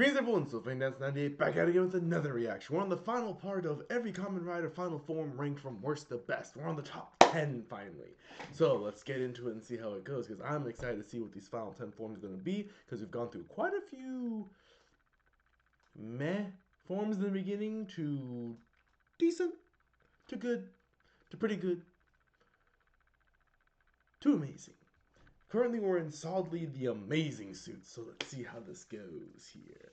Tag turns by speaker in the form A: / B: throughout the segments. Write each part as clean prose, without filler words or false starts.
A: Greetings everyone, so Dance98 back at it again with another reaction. We're on the final part of every Kamen Rider final form ranked from worst to best. We're on the top 10 finally. So let's get into it and see how it goes, because I'm excited to see what these final 10 forms are going to be, because we've gone through quite a few meh forms in the beginning to decent, to good, to pretty good, to amazing. Currently we're in solidly the amazing suit, so let's see how this goes here.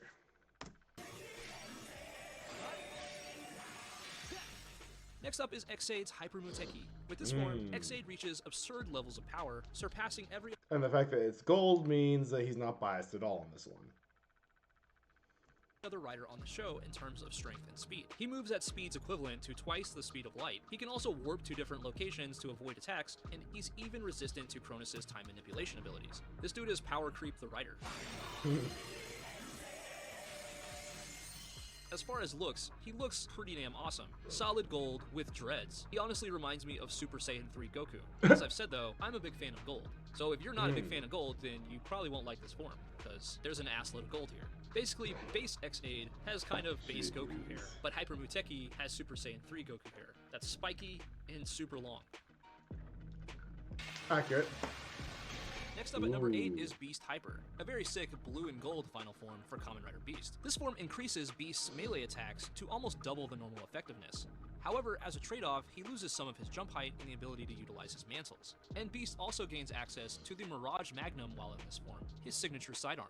B: Next up is Ex-Aid's Hyper Muteki. With this form, Ex-Aid reaches absurd levels of power, surpassing every
A: And the fact that it's gold means that he's not biased at all in this one.
B: other rider on the show in terms of strength and speed. He moves at speeds equivalent to twice the speed of light. He can also warp to different locations to avoid attacks, and he's even resistant to Cronus' time manipulation abilities. This dude is power creep the rider. As far as looks, he looks pretty damn awesome. Solid gold with dreads. He honestly reminds me of Super Saiyan 3 Goku. As I've said though, I'm a big fan of gold. So if you're not a big fan of gold, then you probably won't like this form, because there's an assload of gold here. Basically, base Ex-Aid has kind of base Goku hair, but Hyper Muteki has Super Saiyan 3 Goku hair. That's spiky and super long.
A: Accurate.
B: Next up at number 8 is Beast Hyper, a very sick blue and gold final form for Kamen Rider Beast. This form increases Beast's melee attacks to almost double the normal effectiveness. However, as a trade-off, he loses some of his jump height and the ability to utilize his mantles. And Beast also gains access to the Mirage Magnum while in this form, his signature sidearm.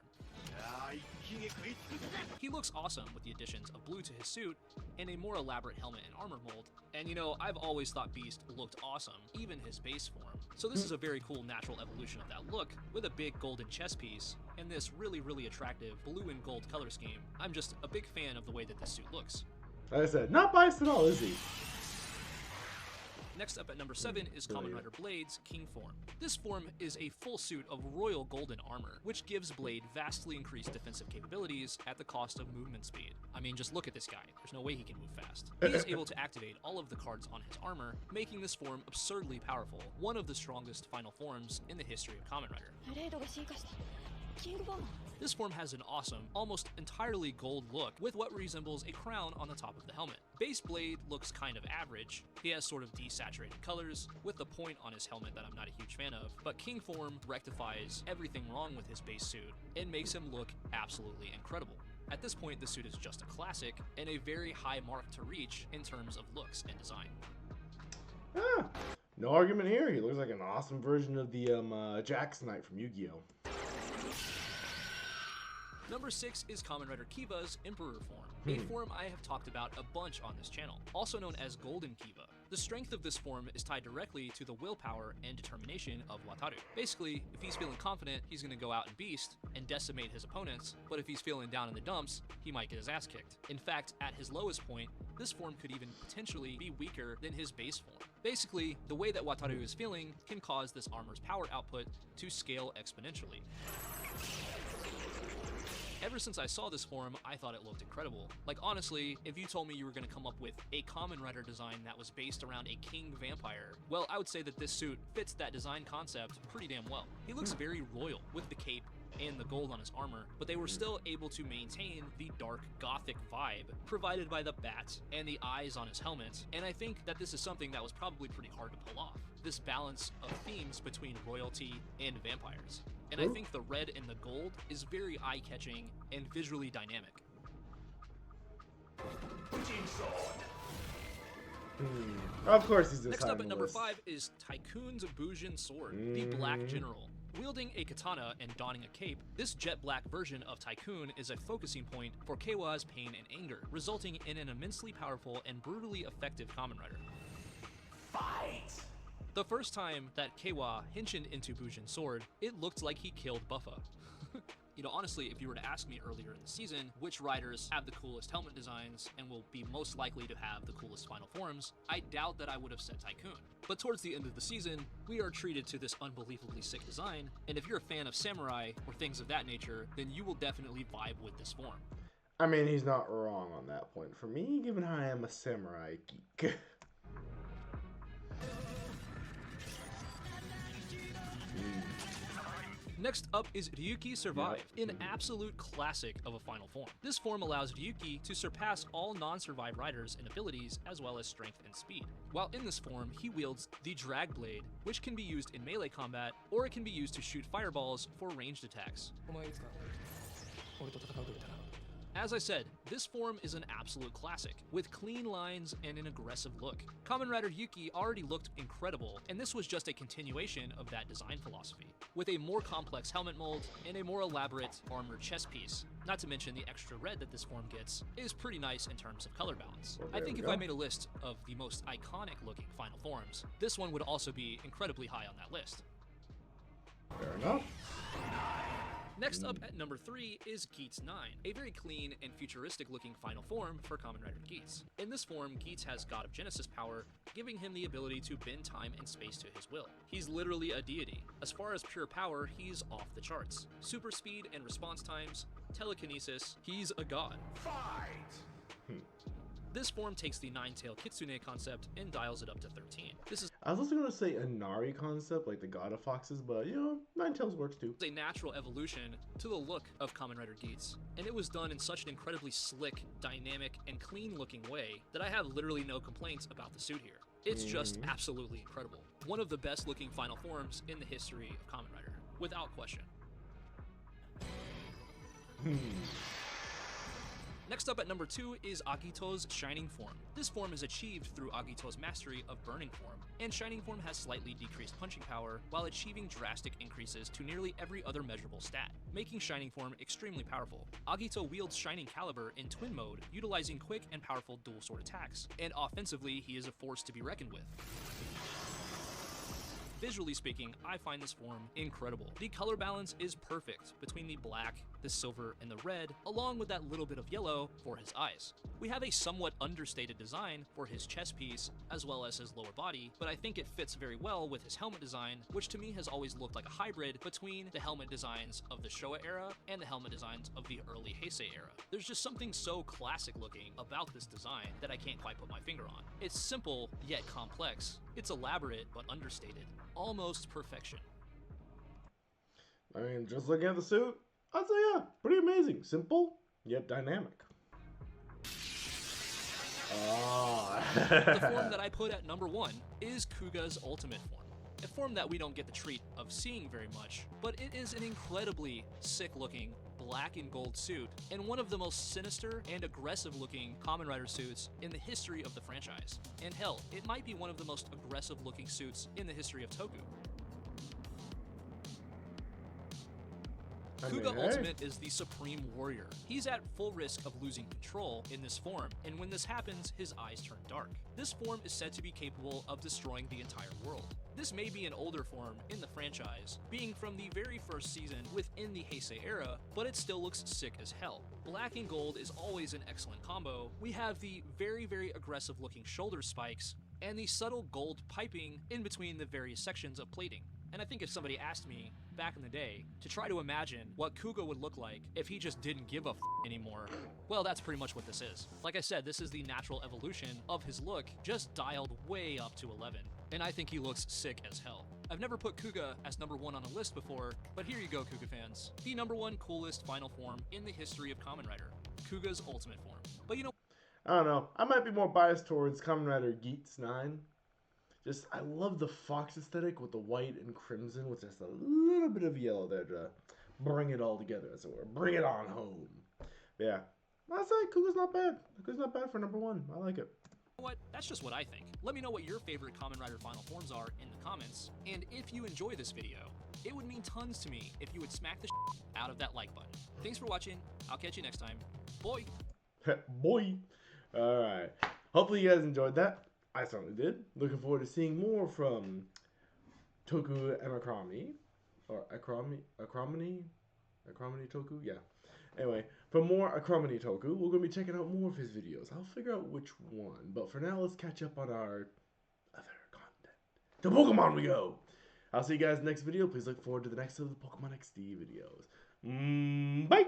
B: He looks awesome with the additions of blue to his suit and a more elaborate helmet and armor mold. And you know, I've always thought Beast looked awesome, even his base form. So this is a very cool natural evolution of that look, with a big golden chest piece and this really attractive blue and gold color scheme. I'm just a big fan of the way that this suit looks.
A: Like I said, not biased at all, is he?
B: Next up at number 7 is Kamen Rider Blade's King form. This form is a full suit of royal golden armor, which gives Blade vastly increased defensive capabilities at the cost of movement speed. I mean, just look at this guy. There's no way he can move fast. He is able to activate all of the cards on his armor, making this form absurdly powerful, one of the strongest final forms in the history of Kamen Rider. This form has an awesome, almost entirely gold look with what resembles a crown on the top of the helmet. Base Blade looks kind of average. He has sort of desaturated colors with the point on his helmet that I'm not a huge fan of, but King form rectifies everything wrong with his base suit and makes him look absolutely incredible. At this point, the suit is just a classic and a very high mark to reach in terms of looks and design.
A: No argument here. He looks like an awesome version of the Jax Knight from Yu-Gi-Oh!
B: Number 6 is Kamen Rider Kiva's Emperor form, a form I have talked about a bunch on this channel, also known as Golden Kiva. The strength of this form is tied directly to the willpower and determination of Wataru. Basically, if he's feeling confident, he's going to go out and beast and decimate his opponents, but if he's feeling down in the dumps, he might get his ass kicked. In fact, at his lowest point, this form could even potentially be weaker than his base form. Basically, the way that Wataru is feeling can cause this armor's power output to scale exponentially. Ever since I saw this form, I thought it looked incredible. Like honestly, if you told me you were going to come up with a Kamen Rider design that was based around a king vampire, well, I would say that this suit fits that design concept pretty damn well. He looks very royal with the cape and the gold on his armor, but they were still able to maintain the dark gothic vibe provided by the bats and the eyes on his helmet, and I think that this is something that was probably pretty hard to pull off. This balance of themes between royalty and vampires. And I think the red and the gold is very eye-catching and visually dynamic.
A: Of course he's this
B: Next
A: high
B: up
A: on
B: at
A: the
B: number
A: list.
B: 5 is Tycoon's Bujin Sword, the Black General. Wielding a katana and donning a cape, this jet black version of Tycoon is a focusing point for Keiwa's pain and anger, resulting in an immensely powerful and brutally effective Kamen Rider. Fight! The first time that Keiwa henshined into Bujin Sword, it looked like he killed Buffa. You know, honestly, if you were to ask me earlier in the season which riders have the coolest helmet designs and will be most likely to have the coolest final forms, I doubt that I would have said Tycoon. But towards the end of the season, we are treated to this unbelievably sick design, and if you're a fan of samurai or things of that nature, then you will definitely vibe with this form.
A: I mean, he's not wrong on that point for me, given how I am a samurai geek.
B: Next up is Ryuki Survive,
A: Yep.
B: an absolute classic of a final form. This form allows Ryuki to surpass all non-survive riders in abilities as well as strength and speed. While in this form, he wields the Drag Blade, which can be used in melee combat, or it can be used to shoot fireballs for ranged attacks. As I said, this form is an absolute classic, with clean lines and an aggressive look. Kamen Rider Yuki already looked incredible, and this was just a continuation of that design philosophy, with a more complex helmet mold and a more elaborate armored chest piece. Not to mention the extra red that this form gets is pretty nice in terms of color balance.
A: Well,
B: I think
A: we
B: if
A: go.
B: I made a list of the most iconic looking final forms, this one would also be incredibly high on that list.
A: Fair enough.
B: Next up at number 3 is Geats 9, a very clean and futuristic looking final form for Kamen Rider Geats. In this form, Geats has God of Genesis power, giving him the ability to bend time and space to his will. He's literally a deity. As far as pure power, he's off the charts. Super speed and response times, telekinesis, he's a god. This form takes the nine-tailed kitsune concept and dials it up to 13. This is
A: I was also gonna say Inari concept, like the God of Foxes, but you know, Ninetales works too.
B: a natural evolution to the look of Kamen Rider Geats, and it was done in such an incredibly slick, dynamic, and clean-looking way that I have literally no complaints about the suit here. It's just absolutely incredible. One of the best-looking final forms in the history of Kamen Rider, without question. Next up at number 2 is Agito's Shining Form. This form is achieved through Agito's mastery of Burning Form, and Shining Form has slightly decreased punching power while achieving drastic increases to nearly every other measurable stat, making Shining Form extremely powerful. Agito wields Shining Caliber in twin mode, utilizing quick and powerful dual sword attacks, and offensively he is a force to be reckoned with. Visually speaking, I find this form incredible. The color balance is perfect between the black, the silver, and the red, along with that little bit of yellow for his eyes. We have a somewhat understated design for his chest piece, as well as his lower body, but I think it fits very well with his helmet design, which to me has always looked like a hybrid between the helmet designs of the Showa era and the helmet designs of the early Heisei era. There's just something so classic looking about this design that I can't quite put my finger on. It's simple, yet complex. It's elaborate, but understated. Almost perfection.
A: I mean, just looking at the suit, I'd say yeah, pretty amazing. Simple, yet dynamic.
B: The form that I put at number 1 is Kuga's ultimate form. A form that we don't get the treat of seeing very much, but it is an incredibly sick looking black and gold suit, and one of the most sinister and aggressive looking Kamen Rider suits in the history of the franchise. And hell, it might be one of the most aggressive looking suits in the history of Toku. Kuga Ultimate is the supreme warrior. He's at full risk of losing control in this form, and when this happens, his eyes turn dark. This form is said to be capable of destroying the entire world. This may be an older form in the franchise, being from the very first season within the Heisei era, but it still looks sick as hell. Black and gold is always an excellent combo. We have the very, very aggressive looking shoulder spikes, and the subtle gold piping in between the various sections of plating. And I think if somebody asked me back in the day to try to imagine what Kuga would look like if he just didn't give a anymore, well, that's pretty much what this is. Like I said, this is the natural evolution of his look, just dialed way up to 11. And I think he looks sick as hell. I've never put Kuga as number 1 on a list before, but here you go, Kuga fans. The number 1 coolest final form in the history of Kamen Rider, Kuga's ultimate form. But you know,
A: I don't know. I might be more biased towards Kamen Rider Geats 9. Just, I love the fox aesthetic with the white and crimson with just a little bit of yellow there to bring it all together, as it were. Bring it on home. Yeah. I'd say Kuga's not bad. Kuga's not bad for number 1. I like it.
B: what? That's just what I think. Let me know what your favorite Kamen Rider final forms are in the comments, and if you enjoy this video, it would mean tons to me if you would smack the out of that like button. Thanks for watching. I'll catch you next time. Boy!
A: Boy! Alright. Hopefully you guys enjoyed that. I certainly did. Looking forward to seeing more from Toku Akrami. Or Akramani Toku? Yeah. Anyway, for more Akramani Toku, we're going to be checking out more of his videos. I'll figure out which one. But for now, let's catch up on our other content. To Pokemon we go! I'll see you guys next video. Please look forward to the next of the Pokemon XD videos. Bye!